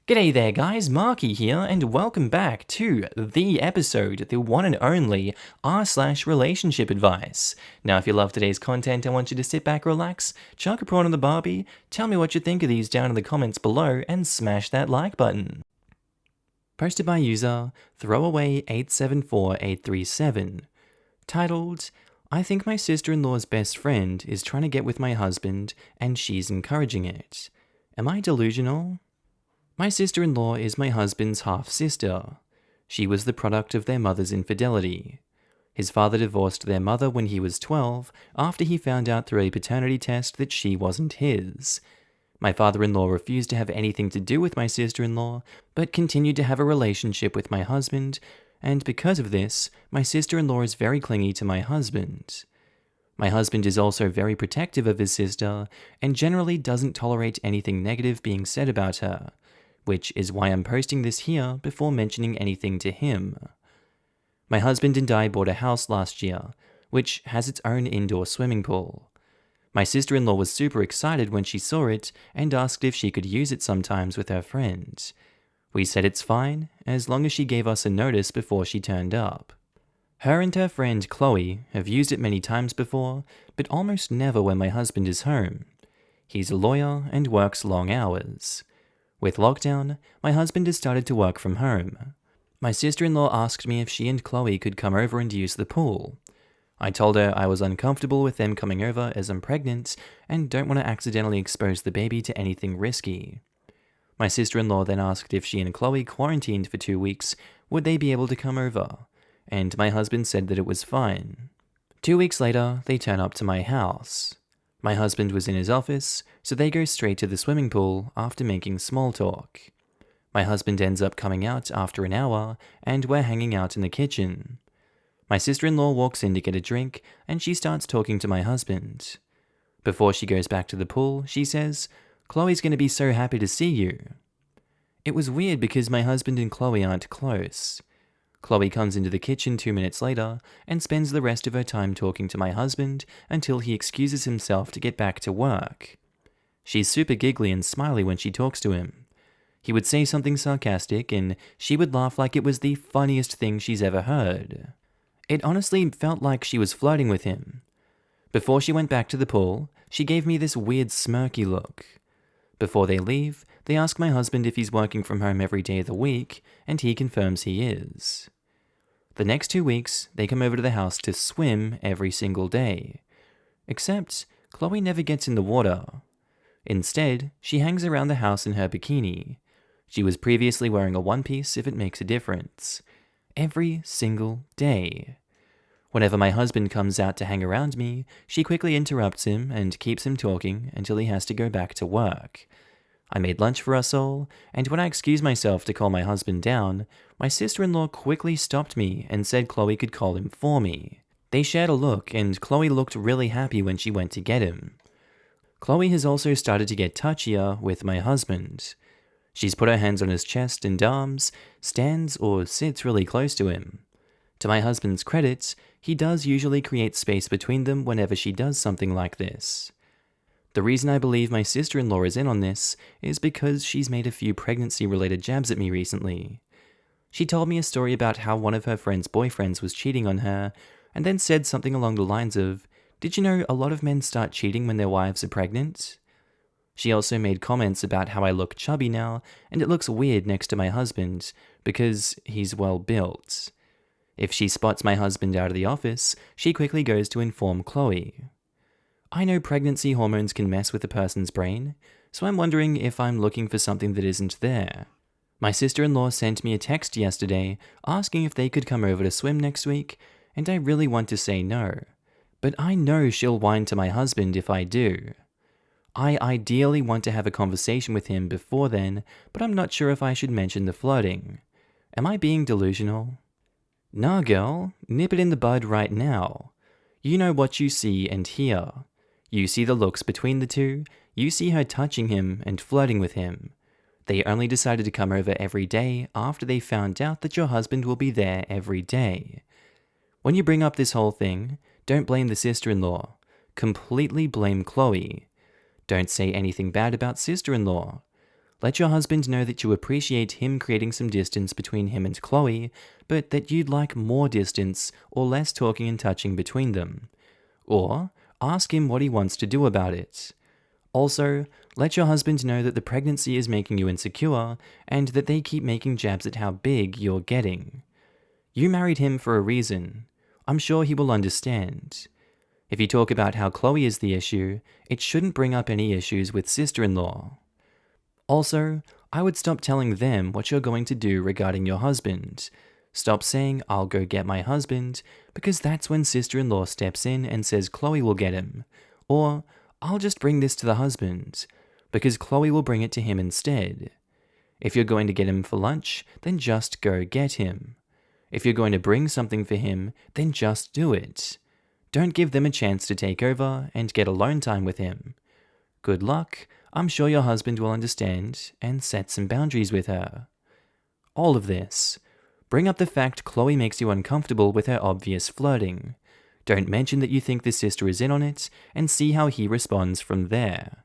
G'day there guys, Markee here, and welcome back to the episode, the one and only r/relationship advice. Now if you love today's content, I want you to sit back, relax, chuck a prawn on the Barbie, tell me what you think of these down in the comments below, and smash that like button. Posted by user Throwaway874837, titled, I think my sister-in-law's best friend is trying to get with my husband and she's encouraging it. Am I delusional? My sister-in-law is my husband's half-sister. She was the product of their mother's infidelity. His father divorced their mother when he was 12 after he found out through a paternity test that she wasn't his. My father-in-law refused to have anything to do with my sister-in-law, but continued to have a relationship with my husband, and because of this, my sister-in-law is very clingy to my husband. My husband is also very protective of his sister, and generally doesn't tolerate anything negative being said about her, which is why I'm posting this here before mentioning anything to him. My husband and I bought a house last year, which has its own indoor swimming pool. My sister-in-law was super excited when she saw it and asked if she could use it sometimes with her friend. We said it's fine, as long as she gave us a notice before she turned up. Her and her friend Chloe have used it many times before, but almost never when my husband is home. He's a lawyer and works long hours. With lockdown, my husband has started to work from home. My sister-in-law asked me if she and Chloe could come over and use the pool. I told her I was uncomfortable with them coming over as I'm pregnant and don't want to accidentally expose the baby to anything risky. My sister-in-law then asked if she and Chloe quarantined for 2 weeks, would they be able to come over, and my husband said that it was fine. 2 weeks later, they turn up to my house. My husband was in his office, so they go straight to the swimming pool after making small talk. My husband ends up coming out after an hour, and we're hanging out in the kitchen. My sister-in-law walks in to get a drink, and she starts talking to my husband. Before she goes back to the pool, she says, "Chloe's going to be so happy to see you." It was weird because my husband and Chloe aren't close. Chloe comes into the kitchen 2 minutes later and spends the rest of her time talking to my husband until he excuses himself to get back to work. She's super giggly and smiley when she talks to him. He would say something sarcastic and she would laugh like it was the funniest thing she's ever heard. It honestly felt like she was flirting with him. Before she went back to the pool, she gave me this weird smirky look. Before they leave, they ask my husband if he's working from home every day of the week, and he confirms he is. The next 2 weeks, they come over to the house to swim every single day. Except, Chloe never gets in the water. Instead, she hangs around the house in her bikini. She was previously wearing a one-piece if it makes a difference. Every single day. Whenever my husband comes out to hang around me, she quickly interrupts him and keeps him talking until he has to go back to work. I made lunch for us all, and when I excused myself to call my husband down, my sister-in-law quickly stopped me and said Chloe could call him for me. They shared a look, and Chloe looked really happy when she went to get him. Chloe has also started to get touchier with my husband. She's put her hands on his chest and arms, stands or sits really close to him. To my husband's credit, he does usually create space between them whenever she does something like this. The reason I believe my sister-in-law is in on this is because she's made a few pregnancy-related jabs at me recently. She told me a story about how one of her friend's boyfriends was cheating on her, and then said something along the lines of, "Did you know a lot of men start cheating when their wives are pregnant?" She also made comments about how I look chubby now, and it looks weird next to my husband, because he's well built. If she spots my husband out of the office, she quickly goes to inform Chloe. I know pregnancy hormones can mess with a person's brain, so I'm wondering if I'm looking for something that isn't there. My sister-in-law sent me a text yesterday asking if they could come over to swim next week, and I really want to say no. But I know she'll whine to my husband if I do. I ideally want to have a conversation with him before then, but I'm not sure if I should mention the flirting. Am I being delusional? Nah girl, nip it in the bud right now. You know what you see and hear. You see the looks between the two, you see her touching him and flirting with him. They only decided to come over every day after they found out that your husband will be there every day. When you bring up this whole thing, don't blame the sister-in-law. Completely blame Chloe. Don't say anything bad about sister-in-law. Let your husband know that you appreciate him creating some distance between him and Chloe, but that you'd like more distance or less talking and touching between them. Or ask him what he wants to do about it. Also, let your husband know that the pregnancy is making you insecure and that they keep making jabs at how big you're getting. You married him for a reason. I'm sure he will understand. If you talk about how Chloe is the issue, it shouldn't bring up any issues with sister-in-law. Also, I would stop telling them what you're going to do regarding your husband. Stop saying, "I'll go get my husband," because that's when sister-in-law steps in and says Chloe will get him. Or, "I'll just bring this to the husband," because Chloe will bring it to him instead. If you're going to get him for lunch, then just go get him. If you're going to bring something for him, then just do it. Don't give them a chance to take over and get alone time with him. Good luck. I'm sure your husband will understand and set some boundaries with her. All of this. Bring up the fact Chloe makes you uncomfortable with her obvious flirting. Don't mention that you think the sister is in on it, and see how he responds from there.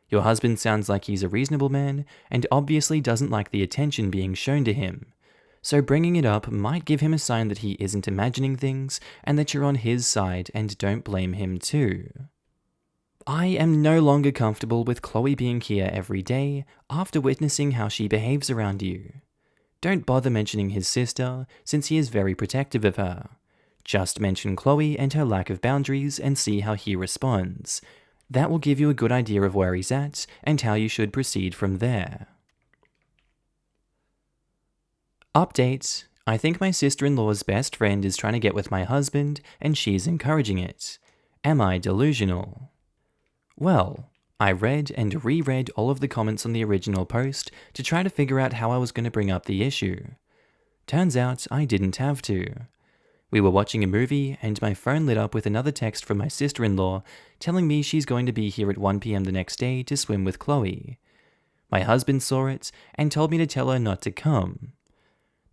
Your husband sounds like he's a reasonable man, and obviously doesn't like the attention being shown to him. So bringing it up might give him a sign that he isn't imagining things, and that you're on his side and don't blame him too. I am no longer comfortable with Chloe being here every day after witnessing how she behaves around you. Don't bother mentioning his sister, since he is very protective of her. Just mention Chloe and her lack of boundaries and see how he responds. That will give you a good idea of where he's at and how you should proceed from there. Update. I think my sister-in-law's best friend is trying to get with my husband and she's encouraging it. Am I delusional? Well, I read and reread all of the comments on the original post to try to figure out how I was going to bring up the issue. Turns out I didn't have to. We were watching a movie and my phone lit up with another text from my sister-in-law telling me she's going to be here at 1 p.m. the next day to swim with Chloe. My husband saw it and told me to tell her not to come.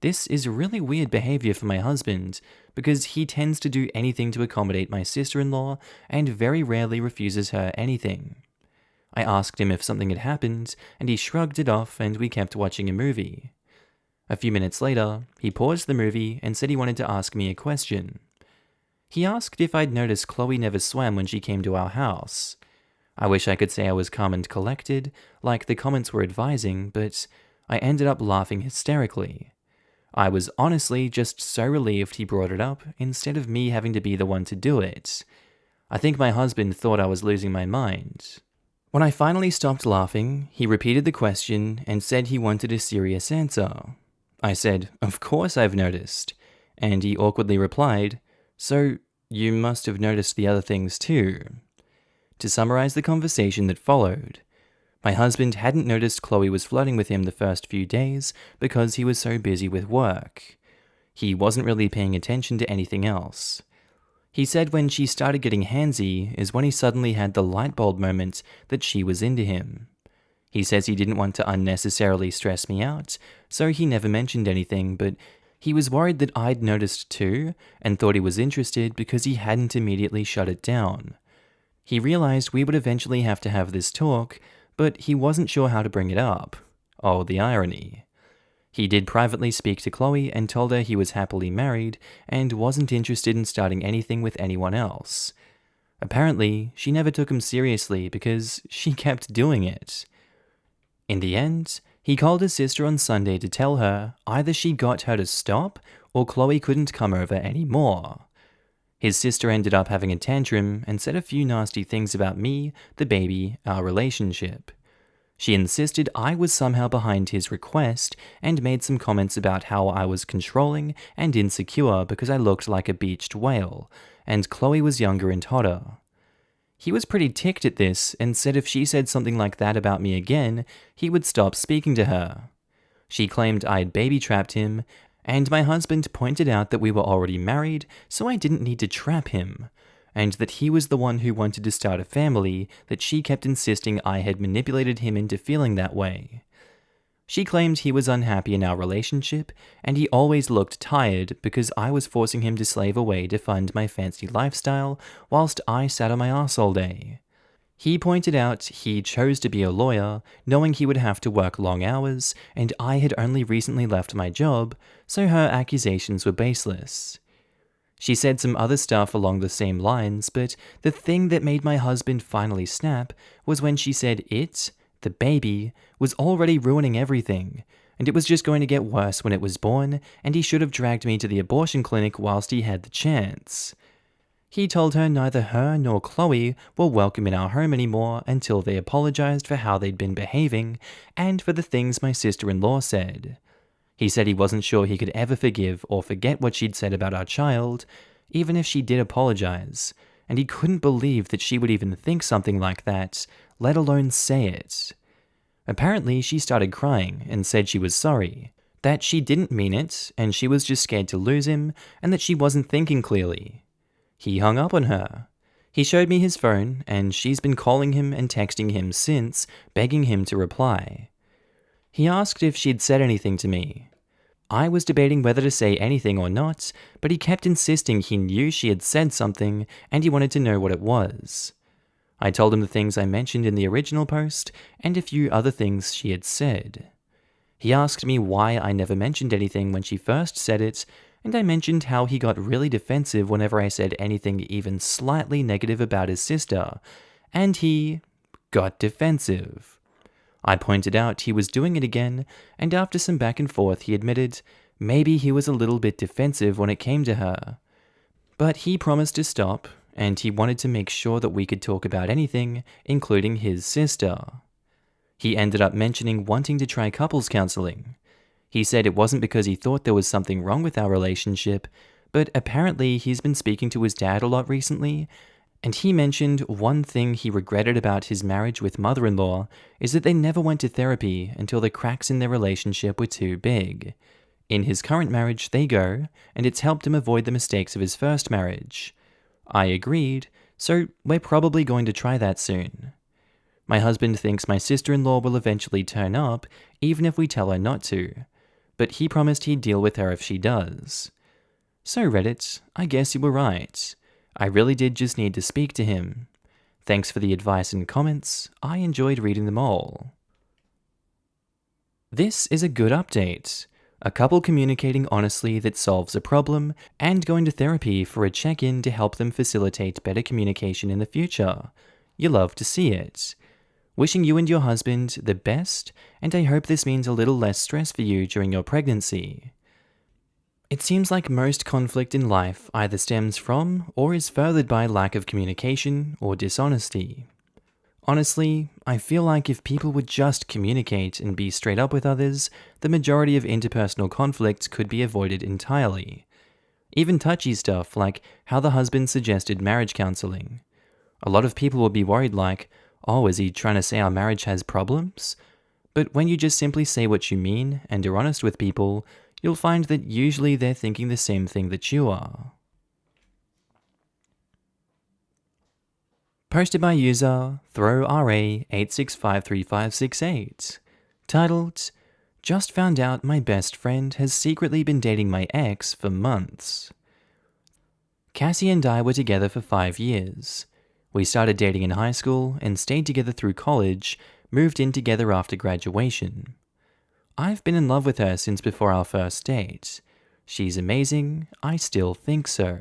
This is really weird behavior for my husband, because he tends to do anything to accommodate my sister-in-law and very rarely refuses her anything. I asked him if something had happened, and he shrugged it off and we kept watching a movie. A few minutes later, he paused the movie and said he wanted to ask me a question. He asked if I'd noticed Chloe never swam when she came to our house. I wish I could say I was calm and collected, like the comments were advising, but I ended up laughing hysterically. I was honestly just so relieved he brought it up, instead of me having to be the one to do it. I think my husband thought I was losing my mind. When I finally stopped laughing, he repeated the question and said he wanted a serious answer. I said, "Of course I've noticed," and he awkwardly replied, "So, you must have noticed the other things too." To summarize the conversation that followed, my husband hadn't noticed Chloe was flirting with him the first few days because he was so busy with work. He wasn't really paying attention to anything else. He said when she started getting handsy is when he suddenly had the light bulb moment that she was into him. He says he didn't want to unnecessarily stress me out, so he never mentioned anything, but he was worried that I'd noticed too and thought he was interested because he hadn't immediately shut it down. He realized we would eventually have to have this talk, but he wasn't sure how to bring it up. Oh, the irony. He did privately speak to Chloe and told her he was happily married and wasn't interested in starting anything with anyone else. Apparently, she never took him seriously because she kept doing it. In the end, he called his sister on Sunday to tell her either she got her to stop or Chloe couldn't come over anymore. His sister ended up having a tantrum and said a few nasty things about me, the baby, our relationship. She insisted I was somehow behind his request and made some comments about how I was controlling and insecure because I looked like a beached whale, and Chloe was younger and hotter. He was pretty ticked at this and said if she said something like that about me again, he would stop speaking to her. She claimed I'd baby-trapped him, and my husband pointed out that we were already married, so I didn't need to trap him, and that he was the one who wanted to start a family, that she kept insisting I had manipulated him into feeling that way. She claimed he was unhappy in our relationship, and he always looked tired because I was forcing him to slave away to fund my fancy lifestyle, whilst I sat on my ass all day. He pointed out he chose to be a lawyer, knowing he would have to work long hours, and I had only recently left my job, so her accusations were baseless. She said some other stuff along the same lines, but the thing that made my husband finally snap was when she said the baby, was already ruining everything, and it was just going to get worse when it was born, and he should have dragged me to the abortion clinic whilst he had the chance. He told her neither her nor Chloe were welcome in our home anymore until they apologized for how they'd been behaving and for the things my sister-in-law said. He said he wasn't sure he could ever forgive or forget what she'd said about our child, even if she did apologize, and he couldn't believe that she would even think something like that, let alone say it. Apparently, she started crying and said she was sorry, that she didn't mean it, and she was just scared to lose him, and that she wasn't thinking clearly. He hung up on her. He showed me his phone, and she's been calling him and texting him since, begging him to reply. He asked if she'd said anything to me. I was debating whether to say anything or not, but he kept insisting he knew she had said something, and he wanted to know what it was. I told him the things I mentioned in the original post, and a few other things she had said. He asked me why I never mentioned anything when she first said it, and I mentioned how he got really defensive whenever I said anything even slightly negative about his sister, and he got defensive. I pointed out he was doing it again, and after some back and forth he admitted maybe he was a little bit defensive when it came to her. But he promised to stop, and he wanted to make sure that we could talk about anything, including his sister. He ended up mentioning wanting to try couples counseling. He said it wasn't because he thought there was something wrong with our relationship, but apparently he's been speaking to his dad a lot recently, and he mentioned one thing he regretted about his marriage with mother-in-law is that they never went to therapy until the cracks in their relationship were too big. In his current marriage, they go, and it's helped him avoid the mistakes of his first marriage. I agreed, so we're probably going to try that soon. My husband thinks my sister-in-law will eventually turn up, even if we tell her not to, but he promised he'd deal with her if she does. So Reddit, I guess you were right. I really did just need to speak to him. Thanks for the advice and comments. I enjoyed reading them all. This is a good update. A couple communicating honestly that solves a problem, and going to therapy for a check-in to help them facilitate better communication in the future. You love to see it. Wishing you and your husband the best, and I hope this means a little less stress for you during your pregnancy. It seems like most conflict in life either stems from or is furthered by lack of communication or dishonesty. Honestly, I feel like if people would just communicate and be straight up with others, the majority of interpersonal conflict could be avoided entirely. Even touchy stuff like how the husband suggested marriage counseling. A lot of people would be worried like, oh, is he trying to say our marriage has problems? But when you just simply say what you mean and are honest with people, you'll find that usually they're thinking the same thing that you are. Posted by user ThrowRA86535568. Titled, Just found out my best friend has secretly been dating my ex for months. Cassie and I were together for 5 years. We started dating in high school and stayed together through college, moved in together after graduation. I've been in love with her since before our first date. She's amazing, I still think so.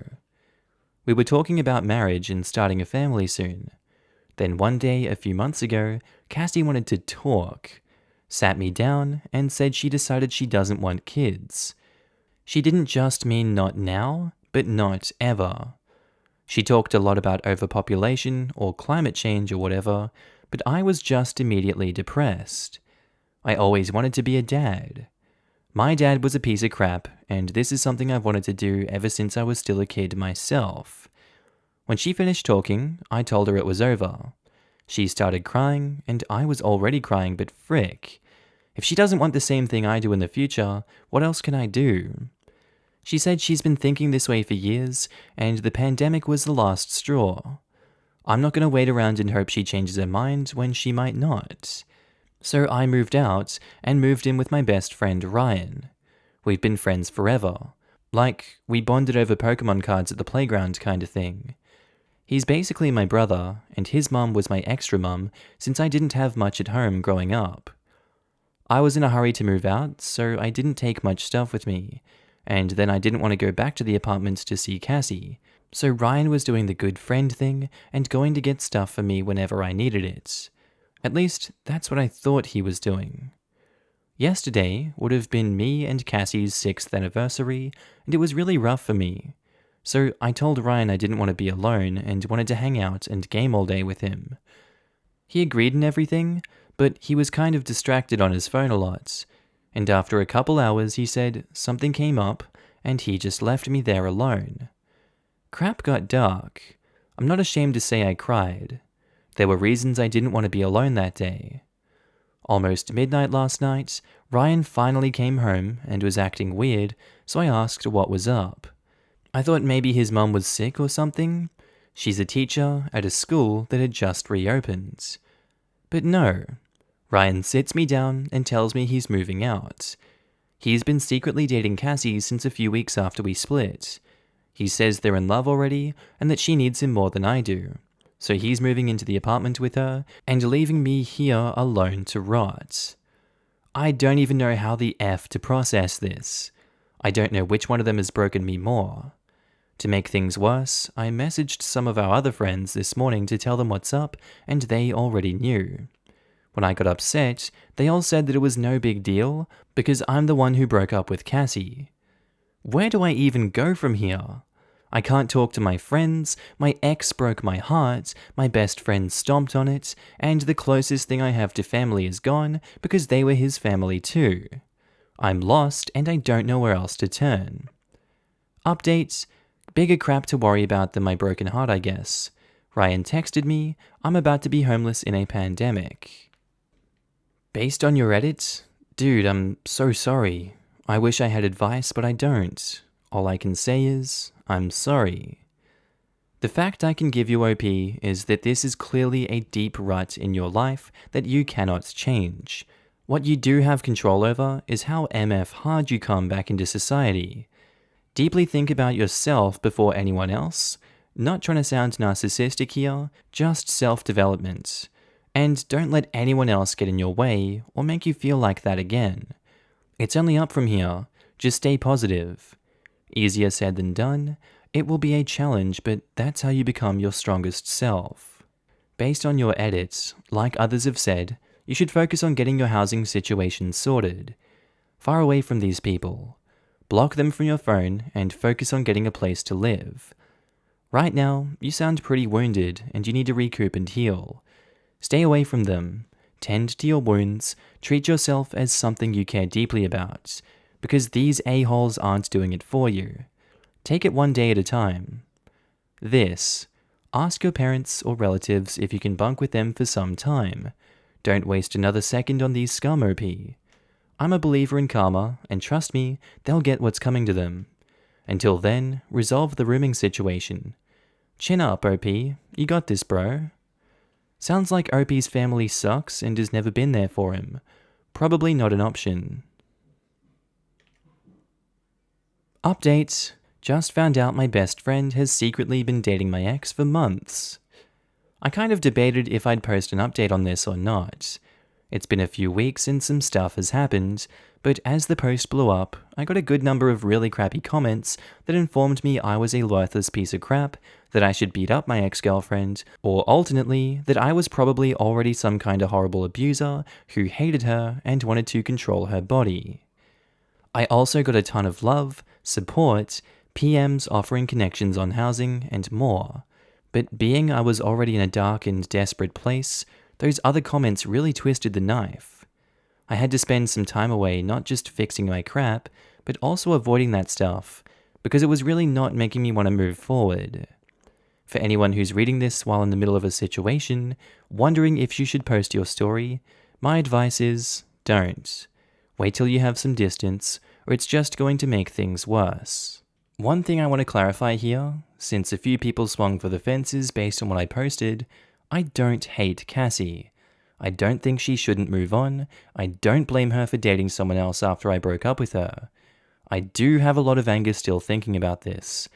We were talking about marriage and starting a family soon. Then one day, a few months ago, Cassie wanted to talk, sat me down, and said she decided she doesn't want kids. She didn't just mean not now, but not ever. She talked a lot about overpopulation or climate change or whatever, but I was just immediately depressed. I always wanted to be a dad. My dad was a piece of crap, and this is something I've wanted to do ever since I was still a kid myself. When she finished talking, I told her it was over. She started crying, and I was already crying, but frick. If she doesn't want the same thing I do in the future, what else can I do? She said she's been thinking this way for years, and the pandemic was the last straw. I'm not going to wait around and hope she changes her mind when she might not. So I moved out and moved in with my best friend Ryan. We've been friends forever. Like, we bonded over Pokemon cards at the playground kind of thing. He's basically my brother, and his mum was my extra mum since I didn't have much at home growing up. I was in a hurry to move out, so I didn't take much stuff with me, and then I didn't want to go back to the apartment to see Cassie, so Ryan was doing the good friend thing and going to get stuff for me whenever I needed it. At least, that's what I thought he was doing. Yesterday would have been me and Cassie's 6th anniversary, and it was really rough for me. So I told Ryan I didn't want to be alone and wanted to hang out and game all day with him. He agreed and everything, but he was kind of distracted on his phone a lot, and after a couple hours he said something came up and he just left me there alone. Crap got dark. I'm not ashamed to say I cried. There were reasons I didn't want to be alone that day. Almost midnight last night, Ryan finally came home and was acting weird, so I asked what was up. I thought maybe his mum was sick or something. She's a teacher at a school that had just reopened. But no. Ryan sits me down and tells me he's moving out. He's been secretly dating Cassie since a few weeks after we split. He says they're in love already and that she needs him more than I do. So he's moving into the apartment with her and leaving me here alone to rot. I don't even know how the F to process this. I don't know which one of them has broken me more. To make things worse, I messaged some of our other friends this morning to tell them what's up, and they already knew. When I got upset, they all said that it was no big deal because I'm the one who broke up with Cassie. Where do I even go from here? I can't talk to my friends, my ex broke my heart, my best friend stomped on it, and the closest thing I have to family is gone because they were his family too. I'm lost and I don't know where else to turn. Updates. Bigger crap to worry about than my broken heart, I guess. Ryan texted me, I'm about to be homeless in a pandemic. Based on your edit? Dude, I'm so sorry. I wish I had advice, but I don't. All I can say is, I'm sorry. The fact I can give you, OP, is that this is clearly a deep rut in your life that you cannot change. What you do have control over is how MF hard you come back into society. Deeply think about yourself before anyone else. Not trying to sound narcissistic here, just self-development. And don't let anyone else get in your way or make you feel like that again. It's only up from here. Just stay positive. Easier said than done. It will be a challenge, but that's how you become your strongest self. Based on your edits, like others have said, you should focus on getting your housing situation sorted. Far away from these people. Block them from your phone and focus on getting a place to live. Right now, you sound pretty wounded and you need to recoup and heal. Stay away from them. Tend to your wounds. Treat yourself as something you care deeply about, because these a-holes aren't doing it for you. Take it one day at a time. Ask your parents or relatives if you can bunk with them for some time. Don't waste another second on these scum, OP. I'm a believer in karma, and trust me, they'll get what's coming to them. Until then, resolve the rooming situation. Chin up, OP. You got this, bro. Sounds like OP's family sucks and has never been there for him. Probably not an option. Update. Just found out my best friend has secretly been dating my ex for months. I kind of debated if I'd post an update on this or not. It's been a few weeks and some stuff has happened, but as the post blew up, I got a good number of really crappy comments that informed me I was a worthless piece of crap, that I should beat up my ex-girlfriend, or alternately, that I was probably already some kind of horrible abuser who hated her and wanted to control her body. I also got a ton of love, support, PMs offering connections on housing, and more. But being I was already in a dark and desperate place, those other comments really twisted the knife. I had to spend some time away not just fixing my crap, but also avoiding that stuff, because it was really not making me want to move forward. For anyone who's reading this while in the middle of a situation, wondering if you should post your story, my advice is, don't. Wait till you have some distance, or it's just going to make things worse. One thing I want to clarify here, since a few people swung for the fences based on what I posted, I don't hate Cassie. I don't think she shouldn't move on. I don't blame her for dating someone else after I broke up with her. I do have a lot of anger still thinking about this.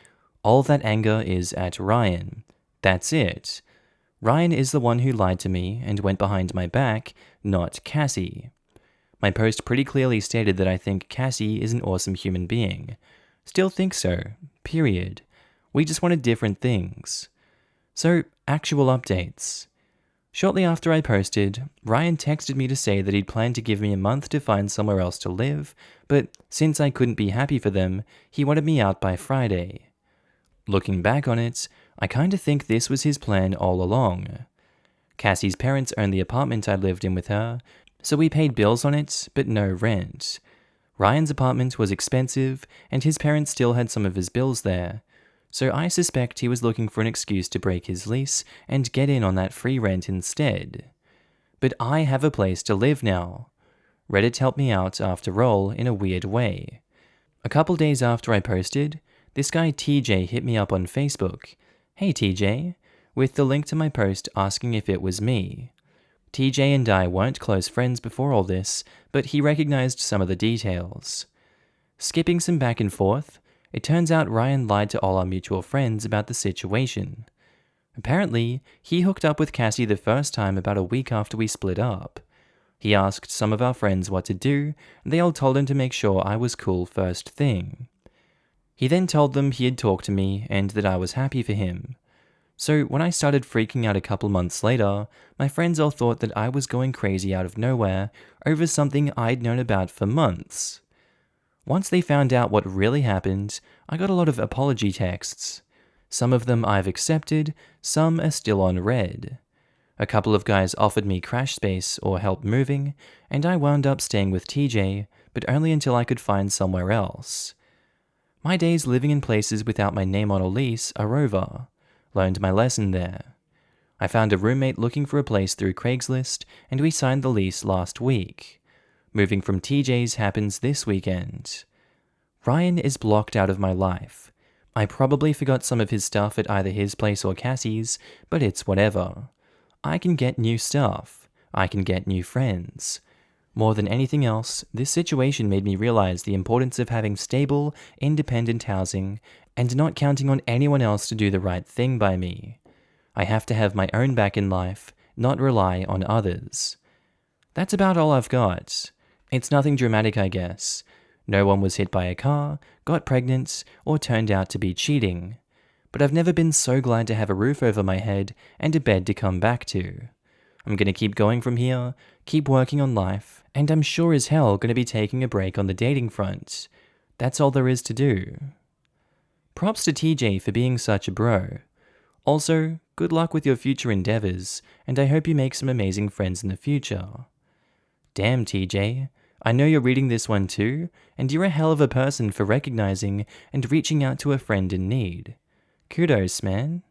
All that anger is at Ryan. That's it. Ryan is the one who lied to me and went behind my back, not Cassie. My post pretty clearly stated that I think Cassie is an awesome human being. Still think so. Period. We just wanted different things. So, actual updates. Shortly after I posted, Ryan texted me to say that he'd planned to give me a month to find somewhere else to live, but since I couldn't be happy for them, he wanted me out by Friday. Looking back on it, I kinda think this was his plan all along. Cassie's parents owned the apartment I lived in with her, so we paid bills on it, but no rent. Ryan's apartment was expensive, and his parents still had some of his bills there, so I suspect he was looking for an excuse to break his lease and get in on that free rent instead. But I have a place to live now. Reddit helped me out after all in a weird way. A couple days after I posted, this guy TJ hit me up on Facebook. Hey TJ, with the link to my post asking if it was me. TJ and I weren't close friends before all this, but he recognized some of the details. Skipping some back and forth, it turns out Ryan lied to all our mutual friends about the situation. Apparently, he hooked up with Cassie the first time about a week after we split up. He asked some of our friends what to do, and they all told him to make sure I was cool first thing. He then told them he had talked to me and that I was happy for him. So when I started freaking out a couple months later, my friends all thought that I was going crazy out of nowhere over something I'd known about for months. Once they found out what really happened, I got a lot of apology texts. Some of them I've accepted, some are still on red. A couple of guys offered me crash space or help moving, and I wound up staying with TJ, but only until I could find somewhere else. My days living in places without my name on a lease are over. Learned my lesson there. I found a roommate looking for a place through Craigslist, and we signed the lease last week. Moving from TJ's happens this weekend. Ryan is blocked out of my life. I probably forgot some of his stuff at either his place or Cassie's, but it's whatever. I can get new stuff. I can get new friends. More than anything else, this situation made me realize the importance of having stable, independent housing and not counting on anyone else to do the right thing by me. I have to have my own back in life, not rely on others. That's about all I've got. It's nothing dramatic, I guess. No one was hit by a car, got pregnant, or turned out to be cheating. But I've never been so glad to have a roof over my head and a bed to come back to. I'm gonna keep going from here, keep working on life, and I'm sure as hell gonna be taking a break on the dating front. That's all there is to do. Props to TJ for being such a bro. Also, good luck with your future endeavors, and I hope you make some amazing friends in the future. Damn, TJ, I know you're reading this one too, and you're a hell of a person for recognizing and reaching out to a friend in need. Kudos, man.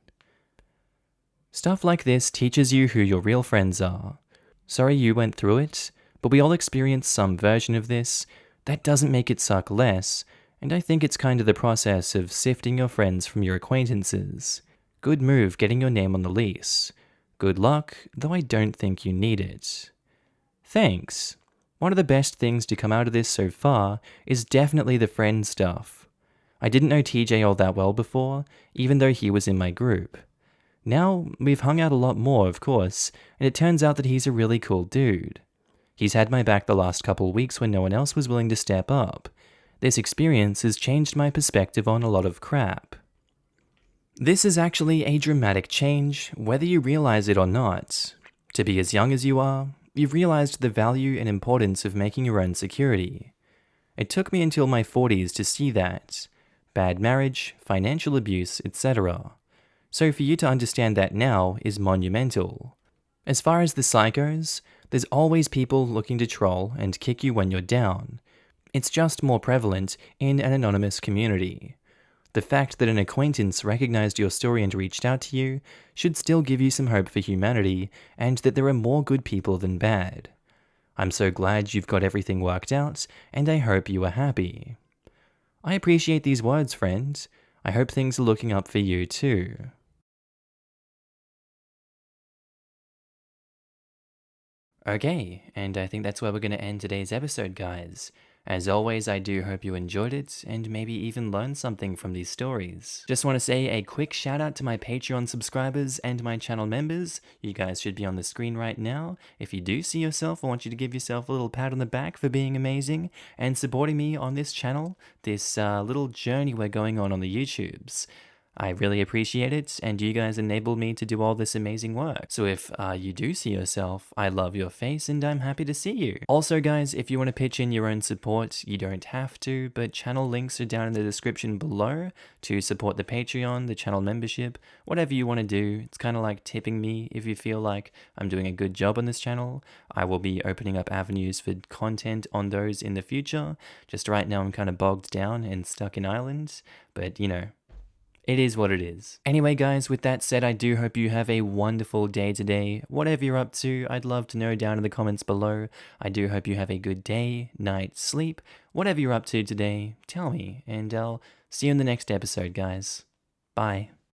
Stuff like this teaches you who your real friends are. Sorry you went through it, but we all experience some version of this. That doesn't make it suck less, and I think it's kind of the process of sifting your friends from your acquaintances. Good move getting your name on the lease. Good luck, though I don't think you need it. Thanks. One of the best things to come out of this so far is definitely the friend stuff. I didn't know TJ all that well before, even though he was in my group. Now, we've hung out a lot more, of course, and it turns out that he's a really cool dude. He's had my back the last couple weeks when no one else was willing to step up. This experience has changed my perspective on a lot of crap. This is actually a dramatic change, whether you realize it or not. To be as young as you are, you've realized the value and importance of making your own security. It took me until my 40s to see that. Bad marriage, financial abuse, etc. So for you to understand that now is monumental. As far as the site goes, there's always people looking to troll and kick you when you're down. It's just more prevalent in an anonymous community. The fact that an acquaintance recognized your story and reached out to you should still give you some hope for humanity and that there are more good people than bad. I'm so glad you've got everything worked out, and I hope you are happy. I appreciate these words, friend. I hope things are looking up for you too. Okay, and I think that's where we're going to end today's episode, guys. As always, I do hope you enjoyed it and maybe even learned something from these stories. Just want to say a quick shout out to my Patreon subscribers and my channel members. You guys should be on the screen right now. If you do see yourself, I want you to give yourself a little pat on the back for being amazing and supporting me on this channel, this little journey we're going on the YouTubes. I really appreciate it, and you guys enabled me to do all this amazing work. So if you do see yourself, I love your face and I'm happy to see you. Also guys, if you want to pitch in your own support, you don't have to, but channel links are down in the description below to support the Patreon, the channel membership, whatever you want to do. It's kind of like tipping me if you feel like I'm doing a good job on this channel. I will be opening up avenues for content on those in the future. Just right now I'm kind of bogged down and stuck in Ireland, but you know, it is what it is. Anyway guys, with that said, I do hope you have a wonderful day today. Whatever you're up to, I'd love to know down in the comments below. I do hope you have a good day, night, sleep. Whatever you're up to today, tell me, and I'll see you in the next episode, guys. Bye.